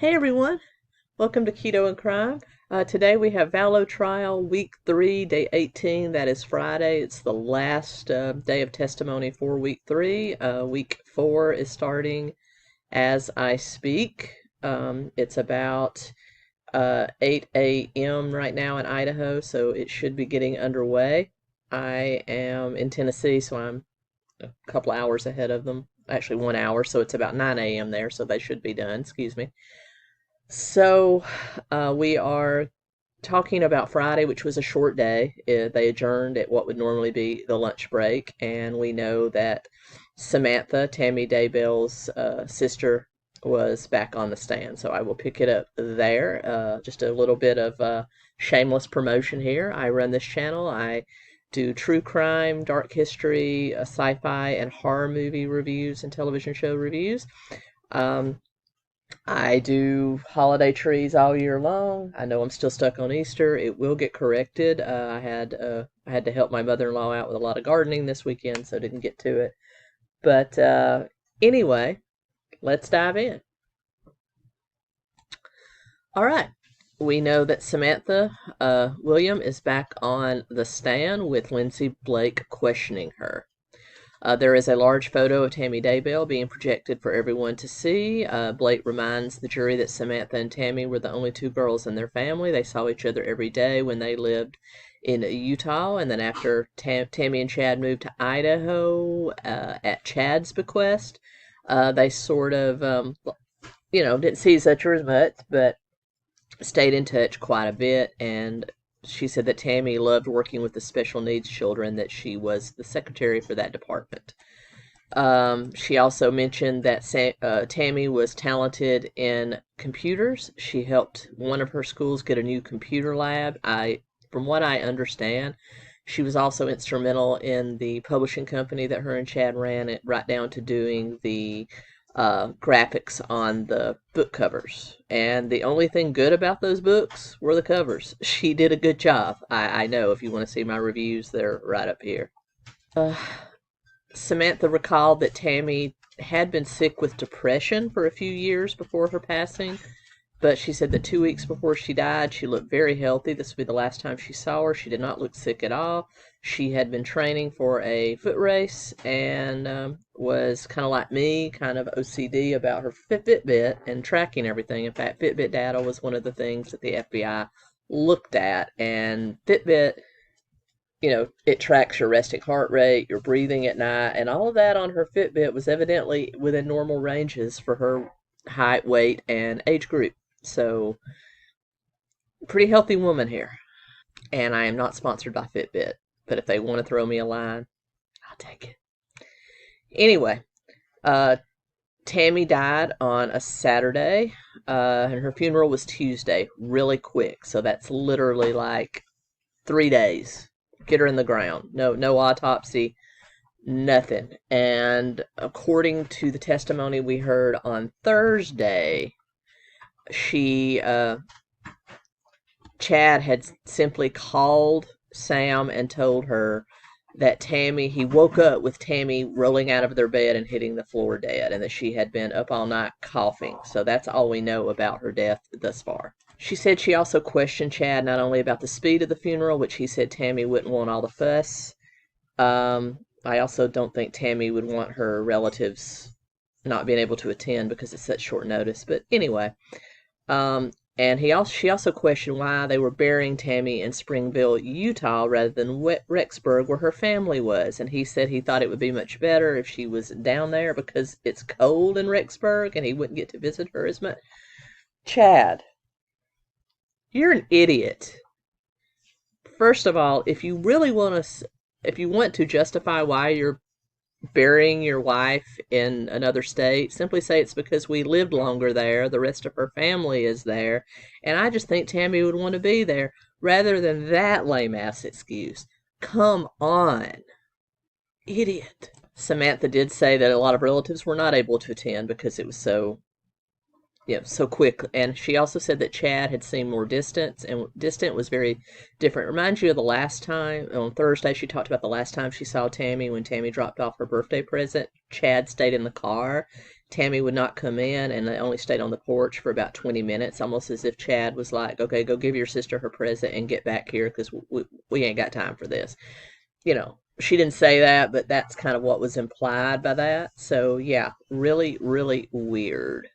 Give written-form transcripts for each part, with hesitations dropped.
Hey everyone, welcome to Keto and Crime. Today we have Vallow trial, week 3, day 18. That is Friday. It's the last day of testimony for week 3. Week 4 is starting as I speak. It's about 8 a.m. right now in Idaho, so it should be getting underway. I am in Tennessee, so I'm a couple hours ahead of them. Actually, 1 hour, so it's about 9 a.m. there, so they should be done. Excuse me. So we are talking about Friday, which was a short day. They adjourned at what would normally be the lunch break, and we know that Samantha, Tammy Daybell's sister, was back on the stand. So I will pick it up there. Just a little bit of shameless promotion here. I run this channel. I do true crime, dark history, sci-fi, and horror movie reviews and television show reviews. I do holiday trees all year long. I know I'm still stuck on Easter. It will get corrected. I had to help my mother-in-law out with a lot of gardening this weekend, so didn't get to it. But anyway, let's dive in. All right. We know that Samantha William is back on the stand with Lindsay Blake questioning her. There is a large photo of Tammy Daybell being projected for everyone to see. Blake reminds the jury that Samantha and Tammy were the only two girls in their family. They saw each other every day when they lived in Utah, and then after Tammy and Chad moved to Idaho at Chad's bequest, they sort of, didn't see each other as much, but stayed in touch quite a bit, and she said that Tammy loved working with the special needs children, that she was the secretary for that department. She also mentioned that Tammy was talented in computers. She helped one of her schools get a new computer lab. From what I understand, she was also instrumental in the publishing company that her and Chad ran, it right down to doing the graphics on the book covers. And the only thing good about those books were the covers. She did a good job. I know. If you want to see my reviews, they're right up here. Samantha recalled that Tammy had been sick with depression for a few years before her passing, but she said that 2 weeks before she died, she looked very healthy. This would be the last time she saw her. She did not look sick at all. She had been training for a foot race and was kind of like me, kind of OCD about her Fitbit and tracking everything. In fact, Fitbit data was one of the things that the FBI looked at. And Fitbit, it tracks your resting heart rate, your breathing at night, and all of that on her Fitbit was evidently within normal ranges for her height, weight, and age group. So, pretty healthy woman here. And I am not sponsored by Fitbit, but if they want to throw me a line, I'll take it. Anyway, Tammy died on a Saturday, and her funeral was Tuesday, really quick. So that's literally like 3 days. Get her in the ground. No autopsy, nothing. And according to the testimony we heard on Thursday, Chad had simply called Sam and told her that he woke up with Tammy rolling out of their bed and hitting the floor dead, and that she had been up all night coughing. So that's all we know about her death thus far. She said she also questioned Chad not only about the speed of the funeral, which he said Tammy wouldn't want all the fuss. I also don't think Tammy would want her relatives not being able to attend because it's such short notice. But anyway, and she also questioned why they were burying Tammy in Springville, Utah, rather than Rexburg, where her family was. And he said he thought it would be much better if she was down there because it's cold in Rexburg and he wouldn't get to visit her as much. Chad, you're an idiot. First of all, if you want to justify why you're burying your wife in another state, simply say it's because we lived longer there, the rest of her family is there, and I just think Tammy would want to be there, rather than that lame-ass excuse. Come on. Idiot. Samantha did say that a lot of relatives were not able to attend because it was so quick. And she also said that Chad had seemed more distant, and distant was very different. Reminds you of the last time, on Thursday, she talked about the last time she saw Tammy when Tammy dropped off her birthday present. Chad stayed in the car, Tammy would not come in, and they only stayed on the porch for about 20 minutes, almost as if Chad was like, okay, go give your sister her present and get back here because we ain't got time for this. You know, she didn't say that, but that's kind of what was implied by that. So, yeah, really, really weird.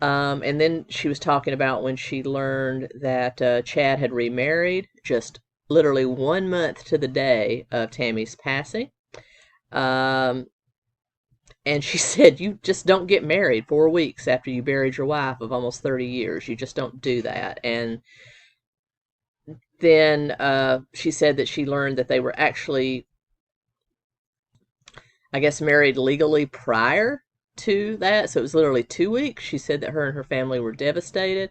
And then she was talking about when she learned that Chad had remarried, just literally 1 month to the day of Tammy's passing. And she said, you just don't get married 4 weeks after you buried your wife of almost 30 years. You just don't do that. And then she said that she learned that they were actually, I guess, married legally prior to that. So it was literally 2 weeks. She said that her and her family were devastated.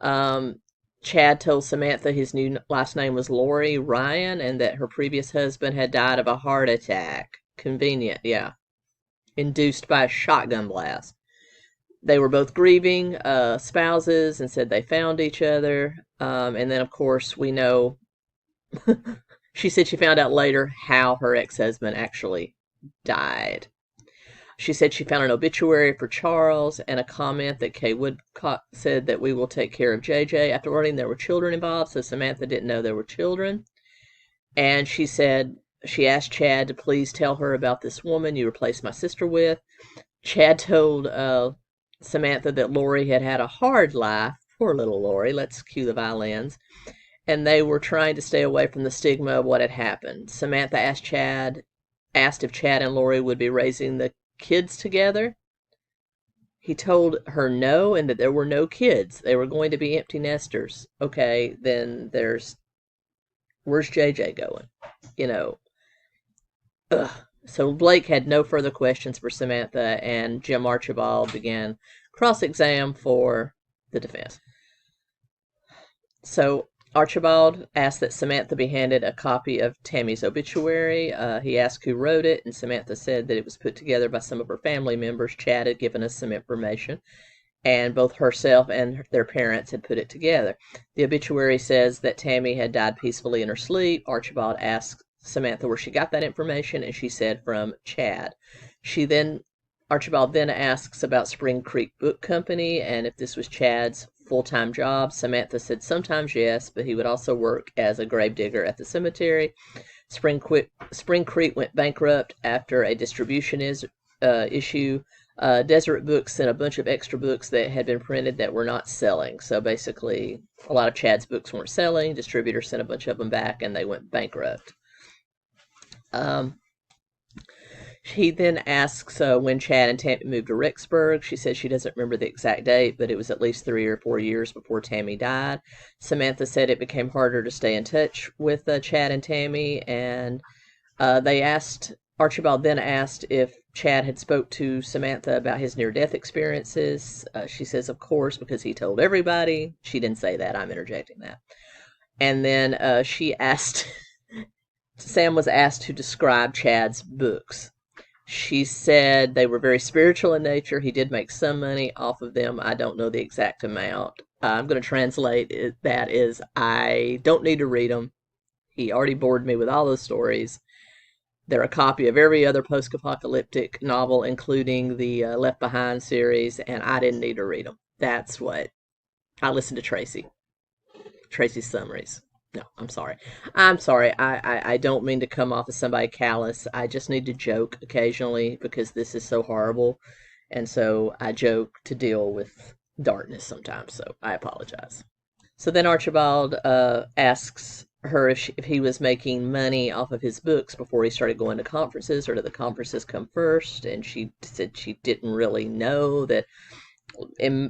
Chad told Samantha his new last name was Lori Ryan and that her previous husband had died of a heart attack. Convenient, yeah. Induced by a shotgun blast. They were both grieving spouses and said they found each other. And then, of course, we know she said she found out later how her ex-husband actually died. She said she found an obituary for Charles and a comment that 𝗙𝗶𝗁 said that we will take care of JJ. After learning there were children involved, so Samantha didn't know there were children. And she said she asked Chad to please tell her about this woman you replaced my sister with. Chad told Samantha that Lori had had a hard life. Poor little Lori. Let's cue the violins. And they were trying to stay away from the stigma of what had happened. Samantha asked if Chad and Lori would be raising the kids together. He told her no, and that there were no kids. They were going to be empty nesters. Okay, then where's JJ going? You know. Ugh. So Blake had no further questions for Samantha, and Jim Archibald began cross-exam for the defense. So Archibald asked that Samantha be handed a copy of Tammy's obituary. He asked who wrote it, and Samantha said that it was put together by some of her family members. Chad had given us some information, and both herself and their parents had put it together. The obituary says that Tammy had died peacefully in her sleep. Archibald asked Samantha where she got that information, and she said from Chad. Archibald then asks about Spring Creek Book Company and if this was Chad's full-time job. Samantha said sometimes yes, but he would also work as a gravedigger at the cemetery. Spring Creek went bankrupt after a distribution issue. Deseret Books sent a bunch of extra books that had been printed that were not selling. So basically, a lot of Chad's books weren't selling. Distributor sent a bunch of them back, and they went bankrupt. He then asks when Chad and Tammy moved to Rexburg. She says she doesn't remember the exact date, but it was at least 3 or 4 years before Tammy died. Samantha said it became harder to stay in touch with Chad and Tammy, and Archibald then asked if Chad had spoke to Samantha about his near-death experiences. She says, of course, because he told everybody. She didn't say that. I'm interjecting that. And then Sam was asked to describe Chad's books. She said they were very spiritual in nature. He did make some money off of them. I don't know the exact amount. I'm going to translate it. That is, I don't need to read them. He already bored me with all those stories. They're a copy of every other post-apocalyptic novel, including the Left Behind series, and I didn't need to read them. That's what I listened to Tracy's summaries. No, I'm sorry. I don't mean to come off as somebody callous. I just need to joke occasionally because this is so horrible. And so I joke to deal with darkness sometimes. So I apologize. So then Archibald asks her if he was making money off of his books before he started going to conferences, or did the conferences come first? And she said she didn't really know that.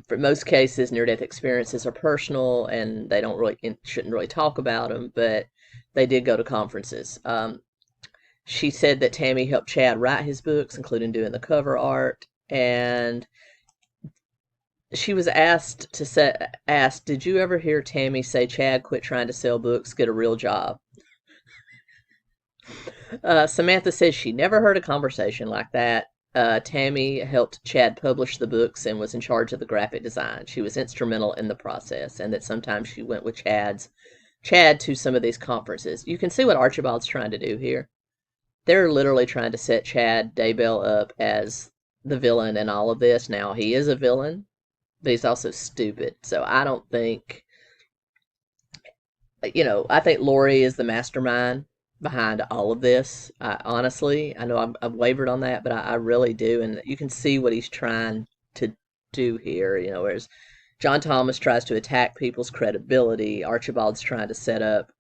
For most cases, near-death experiences are personal, and they shouldn't really talk about them, but they did go to conferences. She said that Tammy helped Chad write his books, including doing the cover art, and she was asked, did you ever hear Tammy say, Chad, quit trying to sell books, get a real job? Samantha says she never heard a conversation like that. Tammy helped Chad publish the books and was in charge of the graphic design. She was instrumental in the process, and that sometimes she went with Chad to some of these conferences. You can see what Archibald's trying to do here. They're literally trying to set Chad Daybell up as the villain in all of this. Now, he is a villain, but he's also stupid. So I don't think, I think Lori is the mastermind behind all of this. Honestly, I know I've wavered on that, but I really do. And you can see what he's trying to do here, whereas John Thomas tries to attack people's credibility. Archibald's trying to set up,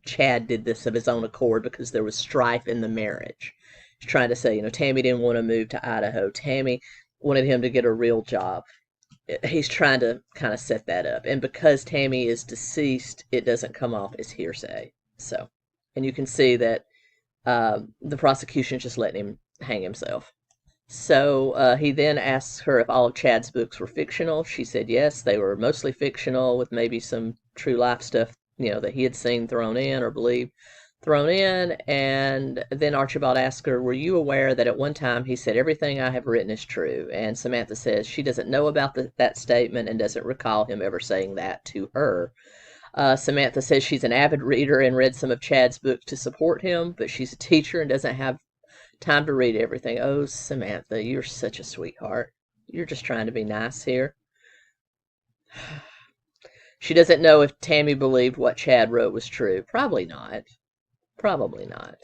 Chad did this of his own accord because there was strife in the marriage. He's trying to say, Tammy didn't want to move to Idaho. Tammy wanted him to get a real job. He's trying to kind of set that up. And because Tammy is deceased, it doesn't come off as hearsay. So, and you can see that the prosecution just letting him hang himself. So he then asks her if all of Chad's books were fictional. She said yes, they were mostly fictional with maybe some true life stuff, that he had seen thrown in or believed thrown in. And then Archibald asked her, were you aware that at one time he said everything I have written is true? And Samantha says she doesn't know about that statement and doesn't recall him ever saying that to her. Samantha says she's an avid reader and read some of Chad's books to support him, but she's a teacher and doesn't have time to read everything. Oh, Samantha, you're such a sweetheart. You're just trying to be nice here. She doesn't know if Tammy believed what Chad wrote was true. Probably not. Probably not.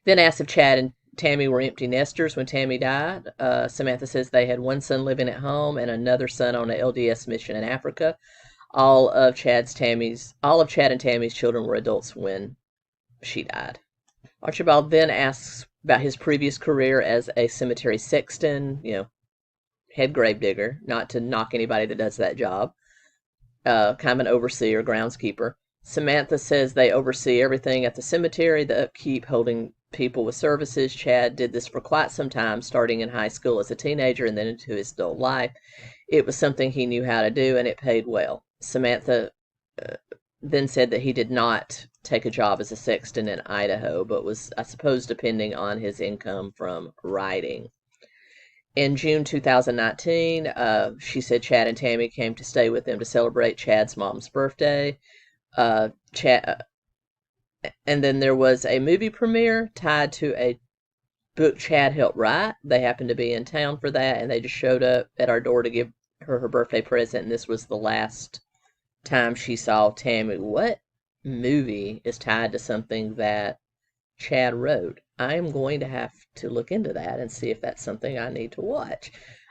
Then asked if Chad and Tammy were empty nesters when Tammy died. Samantha says they had one son living at home and another son on an LDS mission in Africa. All of Chad and Tammy's children were adults when she died. Archibald then asks about his previous career as a cemetery sexton, head grave digger, not to knock anybody that does that job, kind of an overseer, groundskeeper. Samantha says they oversee everything at the cemetery, the upkeep, holding people with services. Chad did this for quite some time, starting in high school as a teenager and then into his adult life. It was something he knew how to do, and it paid well. Samantha then said that he did not take a job as a sexton in Idaho, but was, I suppose, depending on his income from writing. In June 2019, she said Chad and Tammy came to stay with them to celebrate Chad's mom's birthday. And then there was a movie premiere tied to a book Chad helped write. They happened to be in town for that, and they just showed up at our door to give her her birthday present, and this was the last time she saw Tammy. What movie is tied to something that Chad wrote? I'm going to have to look into that and see if that's something I need to watch.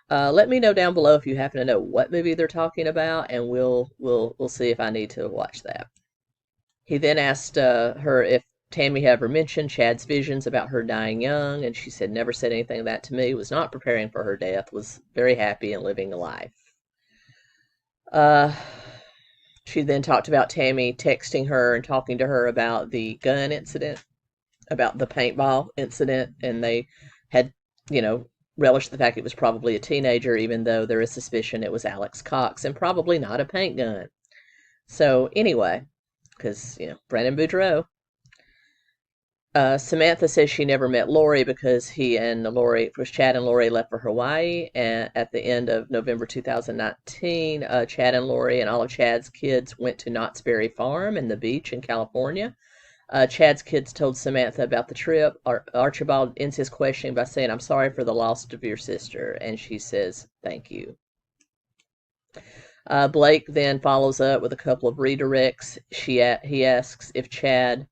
Let me know down below if you happen to know what movie they're talking about, and we'll see if I need to watch that. He then asked her if Tammy had ever mentioned Chad's visions about her dying young, and she said never said anything of that to me, was not preparing for her death, was very happy and living a life. She then talked about Tammy texting her and talking to her about the gun incident, about the paintball incident, and they had, relished the fact it was probably a teenager, even though there is suspicion it was Alex Cox and probably not a paint gun. So anyway, because, Brandon Boudreaux. Samantha says she never met Lori because Chad and Lori left for Hawaii, and at the end of November 2019, Chad and Lori and all of Chad's kids went to Knott's Berry Farm and the beach in California. Chad's kids told Samantha about the trip. Archibald ends his questioning by saying, I'm sorry for the loss of your sister, and she says, thank you. Blake then follows up with a couple of redirects. She asks if Chad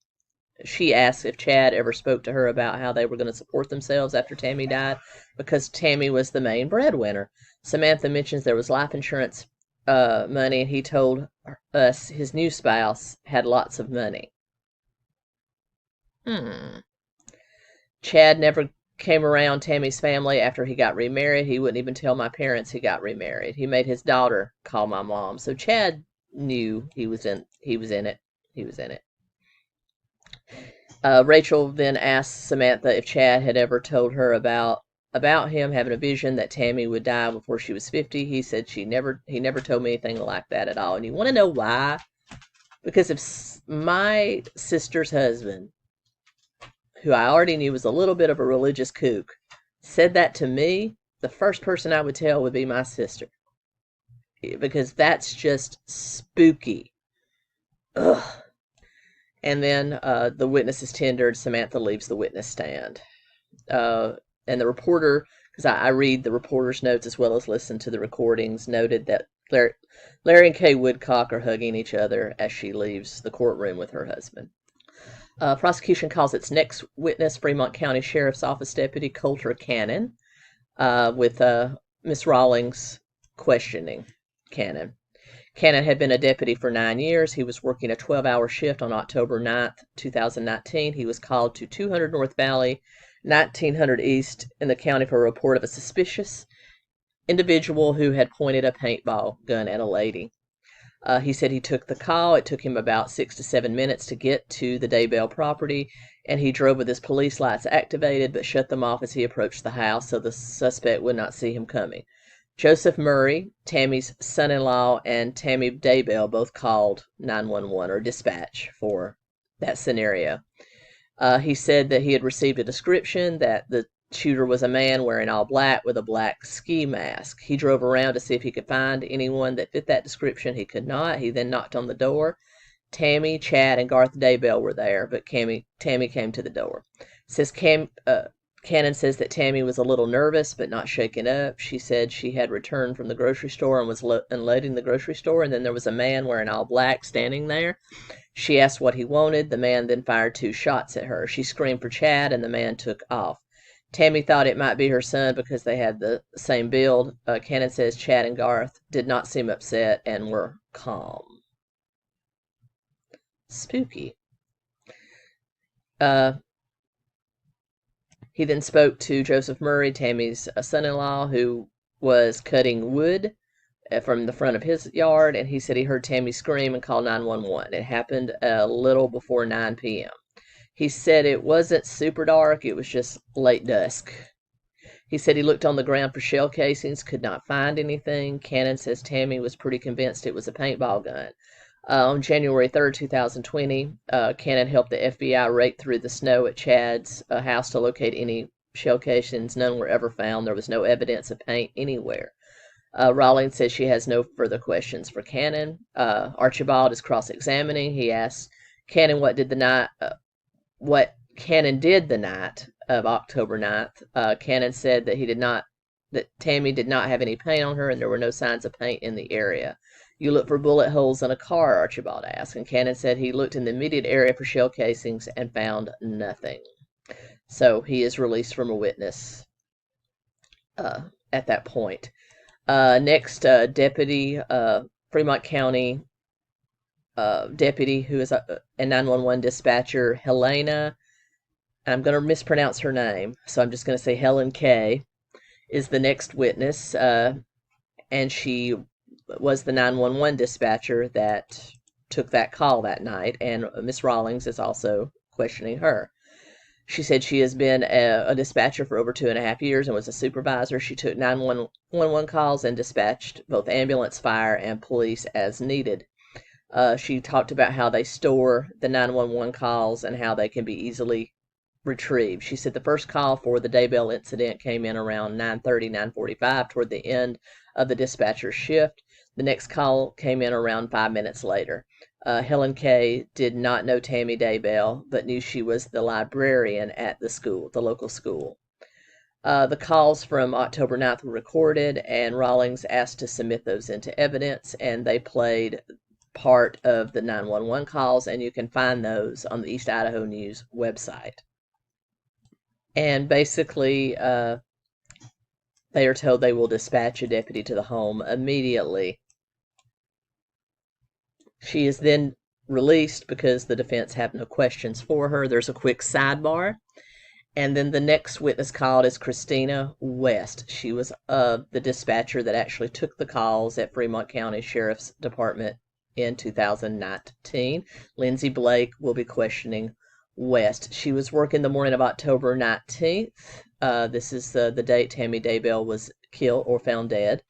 ever spoke to her about how they were going to support themselves after Tammy died, because Tammy was the main breadwinner. Samantha mentions there was life insurance money, and he told us his new spouse had lots of money. Chad never came around Tammy's family after he got remarried. He wouldn't even tell my parents he got remarried. He made his daughter call my mom. So Chad knew he was in it. Rachel then asked Samantha if Chad had ever told her about him having a vision that Tammy would die before she was 50. He said he never told me anything like that at all. And you want to know why? Because if my sister's husband, who I already knew was a little bit of a religious kook, said that to me, the first person I would tell would be my sister. Because that's just spooky. Ugh. And then the witness is tendered. Samantha leaves the witness stand. and the reporter, because I read the reporter's notes as well as listen to the recordings, noted that Larry and Kay Woodcock are hugging each other as she leaves the courtroom with her husband. Prosecution calls its next witness, Fremont County Sheriff's Office Deputy Colter Cannon, with Miss Rawlings questioning Cannon. Cannon had been a deputy for 9 years. He was working a 12-hour shift on October 9th, 2019. He was called to 200 North Valley, 1900 East in the county for a report of a suspicious individual who had pointed a paintball gun at a lady. He said he took the call. It took him about 6 to 7 minutes to get to the Daybell property, and he drove with his police lights activated but shut them off as he approached the house so the suspect would not see him coming. Joseph Murray, Tammy's son-in-law, and Tammy Daybell both called 911 or dispatch for that scenario. He said that he had received a description that the shooter was a man wearing all black with a black ski mask. He drove around to see if he could find anyone that fit that description. He could not. He then knocked on the door. Tammy, Chad, and Garth Daybell were there, but Tammy came to the door. Cannon says that Tammy was a little nervous but not shaken up. She said she had returned from the grocery store and was unloading the grocery store, and then there was a man wearing all black standing there. She asked what he wanted. The man then fired 2 shots at her. She screamed for Chad, and the man took off. Tammy thought it might be her son because they had the same build. Cannon says Chad and Garth did not seem upset and were calm. Spooky. He then spoke to Joseph Murray, Tammy's son-in-law, who was cutting wood from the front of his yard, and he said he heard Tammy scream and call 911. It happened a little before 9 p.m. He said it wasn't super dark, it was just late dusk. He said he looked on the ground for shell casings, could not find anything. Cannon says Tammy was pretty convinced it was a paintball gun. On January 3rd, 2020, Cannon helped the FBI rake through the snow at Chad's house to locate any shell casings. None were ever found. There was no evidence of paint anywhere. Rawlings says she has no further questions for Cannon. 𝗟𝗏𝗍𝗿 is cross-examining. He asks Cannon what Cannon did the night of October 9th. Cannon said that Tammy did not have any paint on her and there were no signs of paint in the area. You look for bullet holes in a car, 𝗟𝗏𝗍𝗿 asked, and Cannon said he looked in the immediate area for shell casings and found nothing. So he is released from a witness at that point. Next, Deputy, Fremont County Deputy, who is a 911 dispatcher, Helena, I'm going to mispronounce her name, so I'm just going to say Helen K, is the next witness, and she was the 911 dispatcher that took that call that night, and Miss Rawlings is also questioning her. She said she has been a dispatcher for over 2.5 years and was a supervisor. She took 911 calls and dispatched both ambulance, fire, and police as needed. She talked about how they store the 911 calls and how they can be easily retrieved. She said the first call for the Daybell incident came in around 9:30, 9:45 toward the end of the dispatcher's shift. The next call came in around 5 minutes later. Helen K did not know Tammy Daybell, but knew she was the librarian at the school, the local school. The calls from October 9th were recorded, and Rawlings asked to submit those into evidence, and they played part of the 911 calls, and you can find those on the East Idaho News website. And basically, they are told they will dispatch a deputy to the home immediately. She is then released because the defense have no questions for her. There's a quick sidebar. And then the next witness called is Christina West. She was the dispatcher that actually took the calls at Fremont County Sheriff's Department in 2019. Lindsay Blake will be questioning West. She was working the morning of October 19th. This is the date Tammy Daybell was killed or found dead.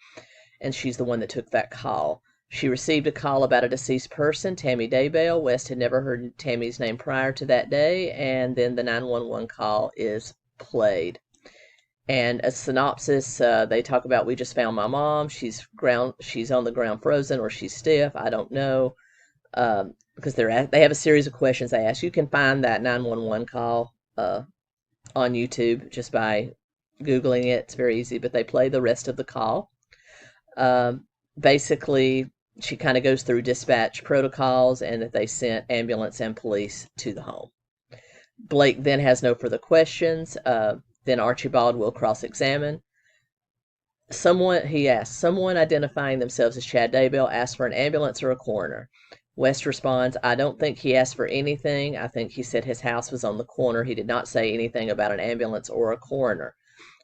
And she's the one that took that call. She received a call about a deceased person, Tammy Daybell. West had never heard Tammy's name prior to that day, and then the 911 call is played. And a synopsis, they talk about, we just found my mom. She's on the ground frozen, or she's stiff. I don't know, because they have a series of questions they ask. You can find that 911 call on YouTube just by Googling it. It's very easy, but they play the rest of the call. Basically, she kind of goes through dispatch protocols and that they sent ambulance and police to the home. Blake then has no further questions. Then Archibald will cross-examine. He asks, someone identifying themselves as Chad Daybell asked for an ambulance or a coroner. West responds, I don't think he asked for anything. I think he said his house was on the corner. He did not say anything about an ambulance or a coroner.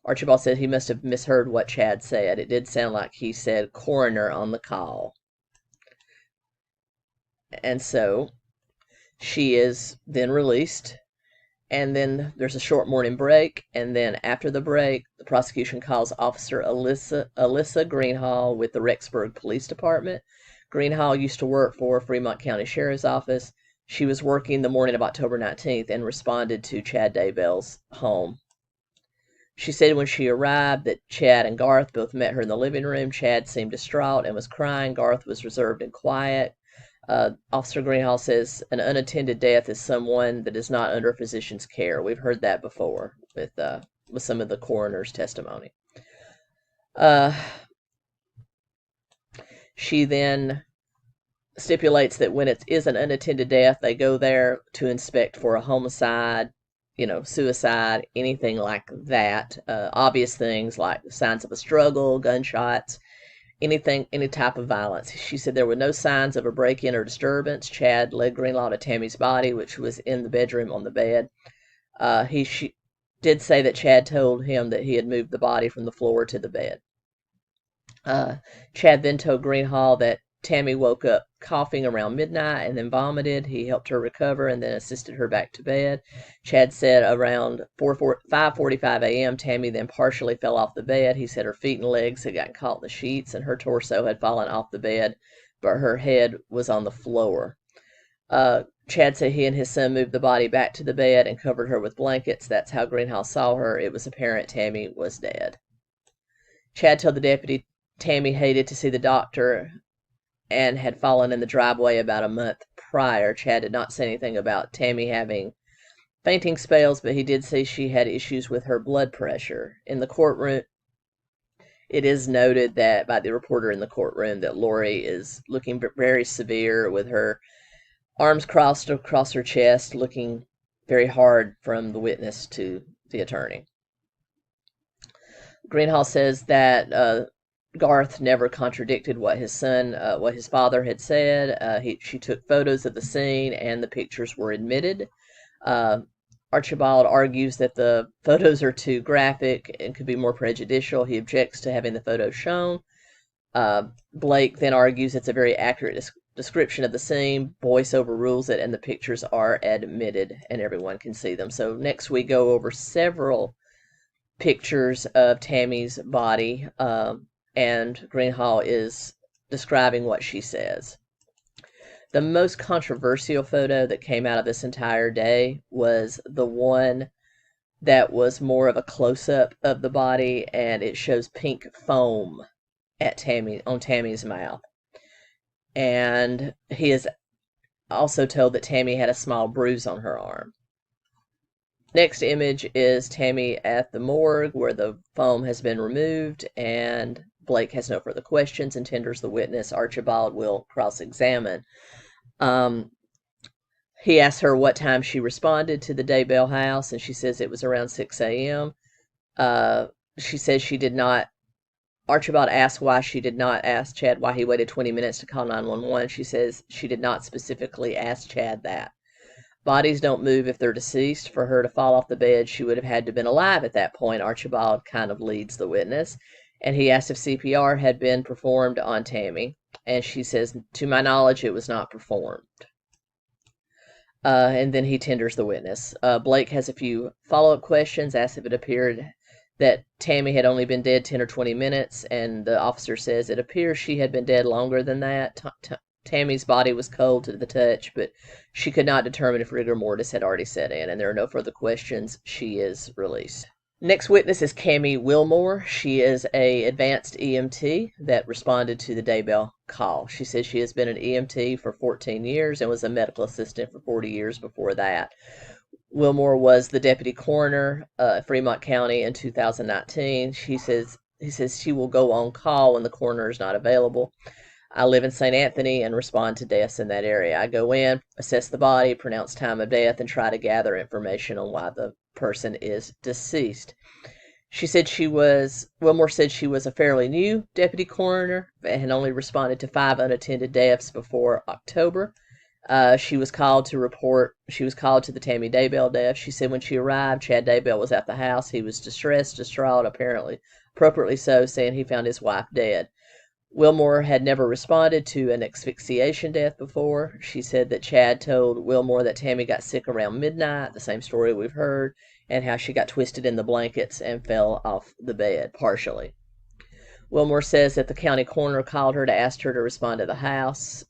Archibald said he must have misheard what Chad said. It did sound like he said coroner on the call. And so she is then released. And then there's a short morning break. And then after the break, the prosecution calls Officer 𝗟𝗀 Greenhall with the Rexburg Police Department. Greenhall used to work for Fremont County Sheriff's Office. She was working the morning of October 19th and responded to Chad Daybell's home. She said when she arrived that Chad and Garth both met her in the living room. Chad seemed distraught and was crying. Garth was reserved and quiet. Officer Greenhall says an unattended death is someone that is not under a physician's care. We've heard that before with some of the coroner's testimony. She then stipulates that when it is an unattended death, they go there to inspect for a homicide, suicide, anything like that. Obvious things like signs of a struggle, gunshots, any type of violence. She said there were no signs of a break-in or disturbance. Chad led Greenlaw to Tammy's body, which was in the bedroom on the bed. She did say that Chad told him that he had moved the body from the floor to the bed. Chad then told Greenhall that Tammy woke up coughing around midnight and then vomited. He helped her recover and then assisted her back to bed. Chad said around 5:45 a.m., Tammy then partially fell off the bed. He said her feet and legs had gotten caught in the sheets and her torso had fallen off the bed, but her head was on the floor. Chad said he and his son moved the body back to the bed and covered her with blankets. That's how Greenhall saw her. It was apparent Tammy was dead. Chad told the deputy Tammy hated to see the doctor and had fallen in the driveway about a month prior. Chad did not say anything about Tammy having fainting spells, but he did say she had issues with her blood pressure. In the courtroom, it is noted that by the reporter in the courtroom that Lori is looking very severe with her arms crossed across her chest, looking very hard from the witness to the attorney. Greenhall says that Garth never contradicted what his father had said. She took photos of the scene and the pictures were admitted. Archibald argues that the photos are too graphic and could be more prejudicial. He objects to having the photos shown. Blake then argues it's a very accurate description of the scene. Boyce overrules it and the pictures are admitted and everyone can see them. So next we go over several pictures of Tammy's body, and Greenhall is describing what she says. The most controversial photo that came out of this entire day was the one that was more of a close-up of the body, and it shows pink foam on Tammy's mouth. And he is also told that Tammy had a small bruise on her arm. Next image is Tammy at the morgue where the foam has been removed, and Blake has no further questions and tenders the witness. Archibald will cross-examine. He asks her what time she responded to the Daybell house, and she says it was around 6 a.m. She says she did not. Archibald asks why she did not ask Chad why he waited 20 minutes to call 911. She says she did not specifically ask Chad that. Bodies don't move if they're deceased. For her to fall off the bed, she would have had to have been alive at that point. Archibald kind of leads the witness. And he asks if CPR had been performed on Tammy. And she says, to my knowledge, it was not performed. And then he tenders the witness. Blake has a few follow-up questions, asks if it appeared that Tammy had only been dead 10 or 20 minutes. And the officer says it appears she had been dead longer than that. Tammy's body was cold to the touch, but she could not determine if rigor mortis had already set in, and there are no further questions. She is released. Next witness is Cami Wilmore. She is an advanced EMT that responded to the Daybell call. She says she has been an EMT for 14 years and was a medical assistant for 40 years before that. Wilmore was the deputy coroner Fremont County in 2019. He says she will go on call when the coroner is not available. I live in St. Anthony and respond to deaths in that area. I go in, assess the body, pronounce time of death, and try to gather information on why the person is deceased. Wilmore said she was a fairly new deputy coroner and had only responded to 5 unattended deaths before October. She was called to the Tammy Daybell death. She said when she arrived, Chad Daybell was at the house. He was distressed, distraught, appropriately so, saying he found his wife dead. Wilmore had never responded to an asphyxiation death before. She said that Chad told Wilmore that Tammy got sick around midnight, the same story we've heard, and how she got twisted in the blankets and fell off the bed, partially. Wilmore says that the county coroner called her to ask her to respond to the house.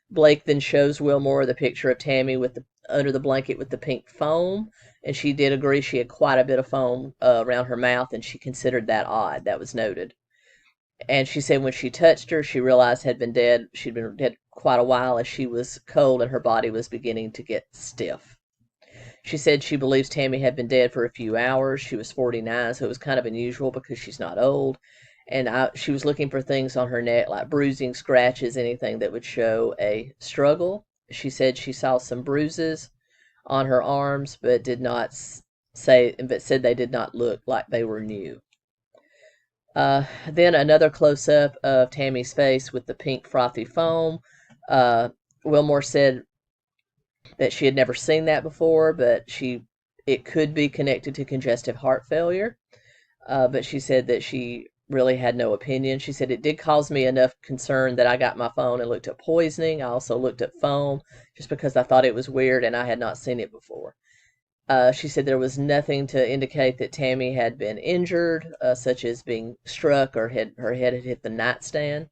Blake then shows Wilmore the picture of Tammy under the blanket with the pink foam, and she did agree she had quite a bit of foam around her mouth, and she considered that odd. That was noted. And she said when she touched her, she realized she'd been dead quite a while, as she was cold and her body was beginning to get stiff. She said she believes Tammy had been dead for a few hours. She was 49, so it was kind of unusual because she's not old. And she was looking for things on her neck, like bruising, scratches, anything that would show a struggle. She said she saw some bruises on her arms, but said they did not look like they were new. Then another close-up of Tammy's face with the pink frothy foam. Wilmore said that she had never seen that before, but it could be connected to congestive heart failure. But she said that she really had no opinion. She said, it did cause me enough concern that I got my phone and looked at poisoning. I also looked at foam just because I thought it was weird and I had not seen it before. She said there was nothing to indicate that Tammy had been injured, such as being struck or her head had hit the nightstand.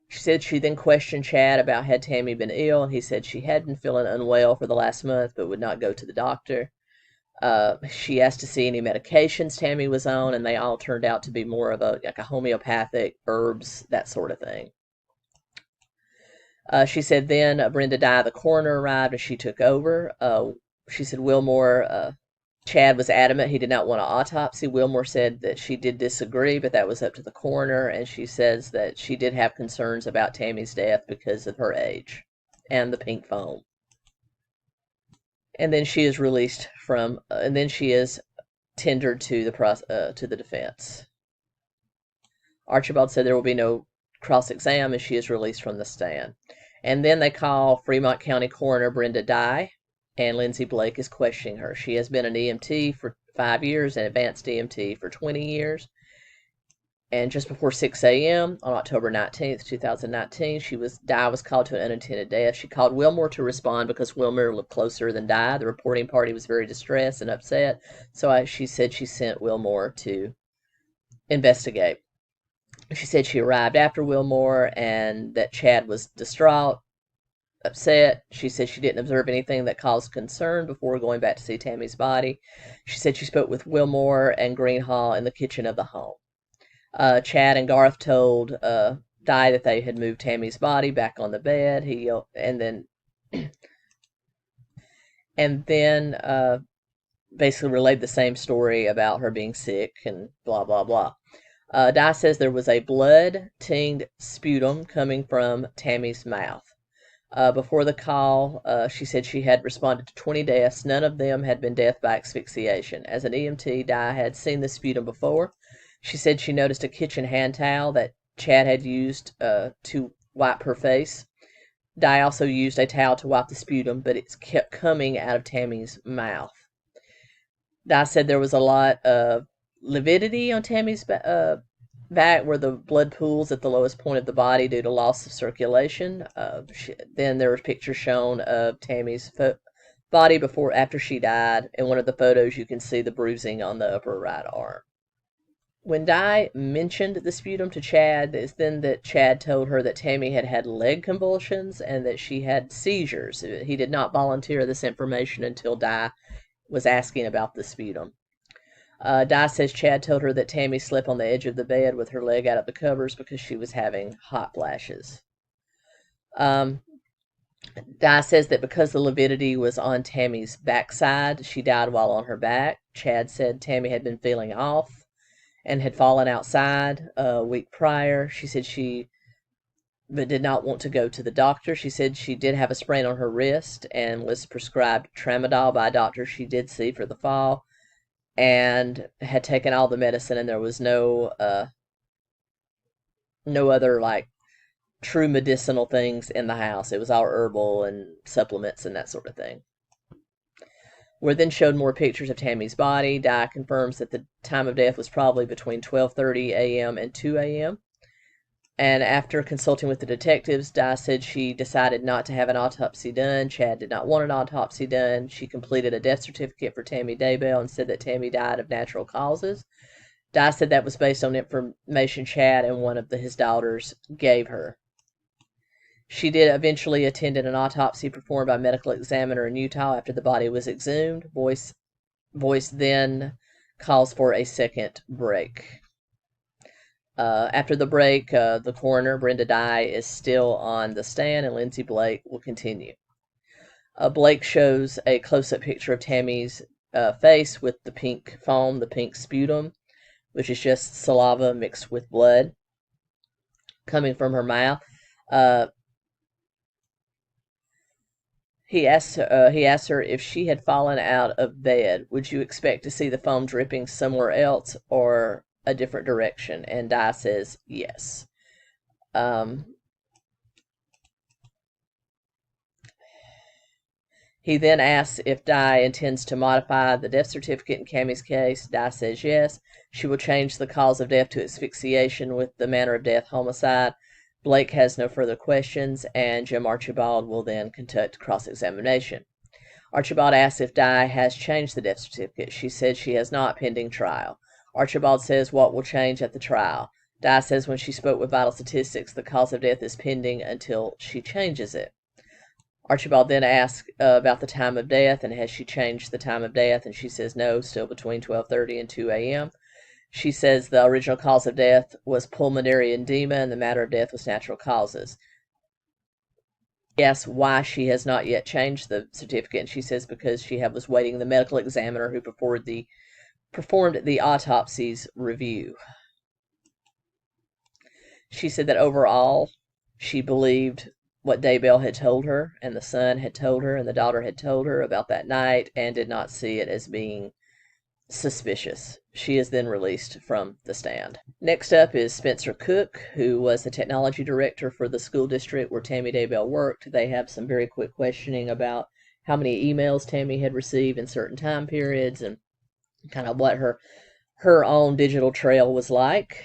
She said she then questioned Chad about had Tammy been ill, and he said she had been feeling unwell for the last month but would not go to the doctor. She asked to see any medications Tammy was on, and they all turned out to be more of a homeopathic, herbs, that sort of thing. She said then Brenda Dye, the coroner, arrived and she took over. She said Chad was adamant he did not want an autopsy. Wilmore said that she did disagree, but that was up to the coroner, and she says that she did have concerns about Tammy's death because of her age and the pink foam. And then she is released and then she is tendered to the defense. Archibald said there will be no cross-exam, and she is released from the stand. And then they call Fremont County Coroner Brenda Dye, and Lindsay Blake is questioning her. She has been an EMT for 5 years and advanced EMT for 20 years. And just before 6 a.m. on October 19th, 2019, Dye was called to an unattended death. She called Wilmore to respond because Wilmore lived closer than Dye. The reporting party was very distressed and upset, so she said she sent Wilmore to investigate. She said she arrived after Wilmore and that Chad was distraught, upset. She said she didn't observe anything that caused concern before going back to see Tammy's body. She said she spoke with Wilmore and Greenhall in the kitchen of the home. Chad and Garth told Dye that they had moved Tammy's body back on the bed. And then basically relayed the same story about her being sick and blah, blah, blah. Dye says there was a blood-tinged sputum coming from Tammy's mouth. Before the call, she said she had responded to 20 deaths. None of them had been death by asphyxiation. As an EMT, Dye had seen the sputum before. She said she noticed a kitchen hand towel that Chad had used to wipe her face. Dye also used a towel to wipe the sputum, but it kept coming out of Tammy's mouth. Dye said there was a lot of lividity on Tammy's back where the blood pools at the lowest point of the body due to loss of circulation. Then there were pictures shown of Tammy's body after she died. In one of the photos, you can see the bruising on the upper right arm. When Dye mentioned the sputum to Chad, it's then that Chad told her that Tammy had had leg convulsions and that she had seizures. He did not volunteer this information until Dye was asking about the sputum. Dye says Chad told her that Tammy slept on the edge of the bed with her leg out of the covers because she was having hot flashes. Dye Dye says that because the lividity was on Tammy's backside, she died while on her back. Chad said Tammy had been feeling off and had fallen outside a week prior. She said she but did not want to go to the doctor. She said she did have a sprain on her wrist and was prescribed tramadol by a doctor she did see for the fall, and had taken all the medicine, and there was no other like true medicinal things in the house. It was all herbal and supplements and that sort of thing. We're then showed more pictures of Tammy's body. Dye confirms that the time of death was probably between 12:30 a.m. and 2 a.m. And after consulting with the detectives, Dye said she decided not to have an autopsy done. Chad did not want an autopsy done. She completed a death certificate for Tammy Daybell and said that Tammy died of natural causes. Dye said that was based on information Chad and one of his daughters gave her. She did eventually attend an autopsy performed by a medical examiner in Utah after the body was exhumed. Voice then calls for a second break. After the break, the coroner, Brenda Dye, is still on the stand, and Lindsay Blake will continue. Blake shows a close-up picture of Tammy's face with the pink foam, the pink sputum, which is just saliva mixed with blood coming from her mouth. He asked her if she had fallen out of bed. Would you expect to see the foam dripping somewhere else or a different direction? And Dye says yes. He then asks if Dye intends to modify the death certificate in Cammie's case. Dye says yes. She will change the cause of death to asphyxiation with the manner of death homicide. Blake has no further questions, and Jim Archibald will then conduct cross-examination. Archibald asks if Dye has changed the death certificate. She said she has not, pending trial. Archibald says what will change at the trial. Dye says when she spoke with Vital Statistics, the cause of death is pending until she changes it. Archibald then asks about the time of death and has she changed the time of death, and she says no, still between 12:30 and 2 a.m. She says the original cause of death was pulmonary edema and the matter of death was natural causes. He asks why she has not yet changed the certificate, and she says because she was waiting the medical examiner who performed the autopsy's review. She said that overall she believed what Daybell had told her, and the son had told her, and the daughter had told her about that night, and did not see it as being suspicious. She is then released from the stand. Next up is Spencer Cook, who was the technology director for the school district where Tammy Daybell worked. They have some very quick questioning about how many emails Tammy had received in certain time periods and kind of what her own digital trail was like.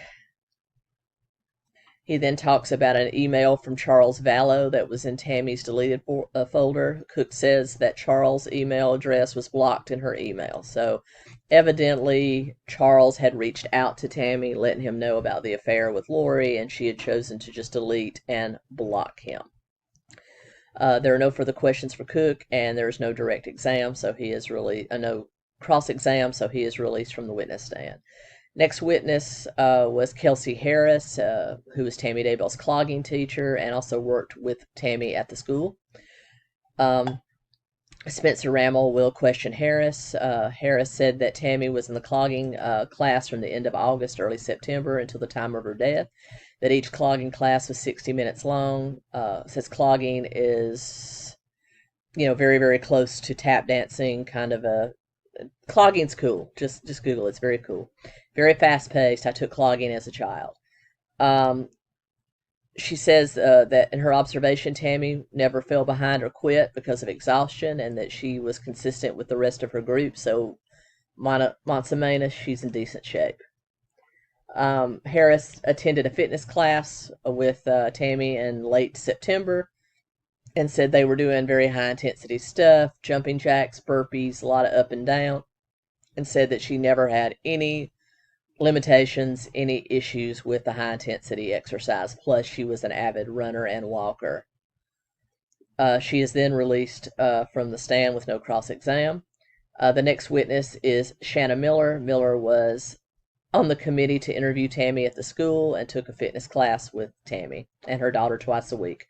He then talks about an email from Charles Vallow that was in Tammy's deleted folder. Cook says that Charles' email address was blocked in her email. So evidently Charles had reached out to Tammy, letting him know about the affair with Lori, and she had chosen to just delete and block him. There are no further questions for Cook, and there is no direct exam, so he is no cross-exam, so he is released from the witness stand. Next witness was 𝗙𝗂𝘀 Harris, who was Tammy Daybell's clogging teacher and also worked with Tammy at the school. Spencer Rammel will question Harris. Harris said that Tammy was in the clogging class from the end of August, early September until the time of her death, that each clogging class was 60 minutes long. Says clogging is, very, very close to tap dancing, kind of a clogging's cool. Just Google it. It's very cool. Very fast-paced. I took clogging as a child. She says that in her observation, Tammy never fell behind or quit because of exhaustion, and that she was consistent with the rest of her group. So, Montsemana, she's in decent shape. Harris attended a fitness class with Tammy in late September and said they were doing very high-intensity stuff, jumping jacks, burpees, a lot of up and down, and said that she never had any limitations, any issues with the high-intensity exercise. Plus, she was an avid runner and walker. She is then released from the stand with no cross-exam. The next witness is Shanna Miller. Miller was on the committee to interview Tammy at the school and took a fitness class with Tammy and her daughter twice a week.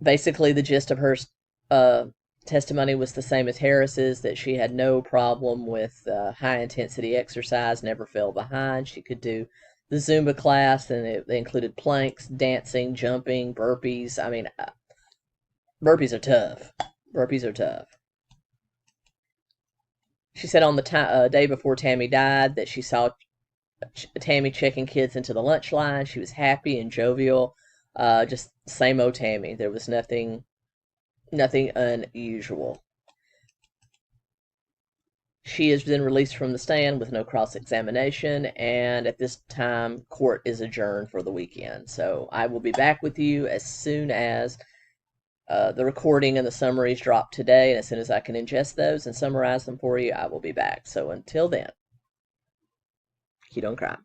Basically, the gist of her uh, testimony was the same as Harris's, that she had no problem with high-intensity exercise, never fell behind. She could do the Zumba class, and they included planks, dancing, jumping, burpees. I mean, burpees are tough. Burpees are tough. She said on the day before Tammy died that she saw Tammy checking kids into the lunch line. She was happy and jovial. Just same old Tammy. There was nothing unusual. She has been released from the stand with no cross-examination, and at this time, court is adjourned for the weekend. So I will be back with you as soon as the recording and the summaries drop today, and as soon as I can ingest those and summarize them for you, I will be back. So until then, you don't cry.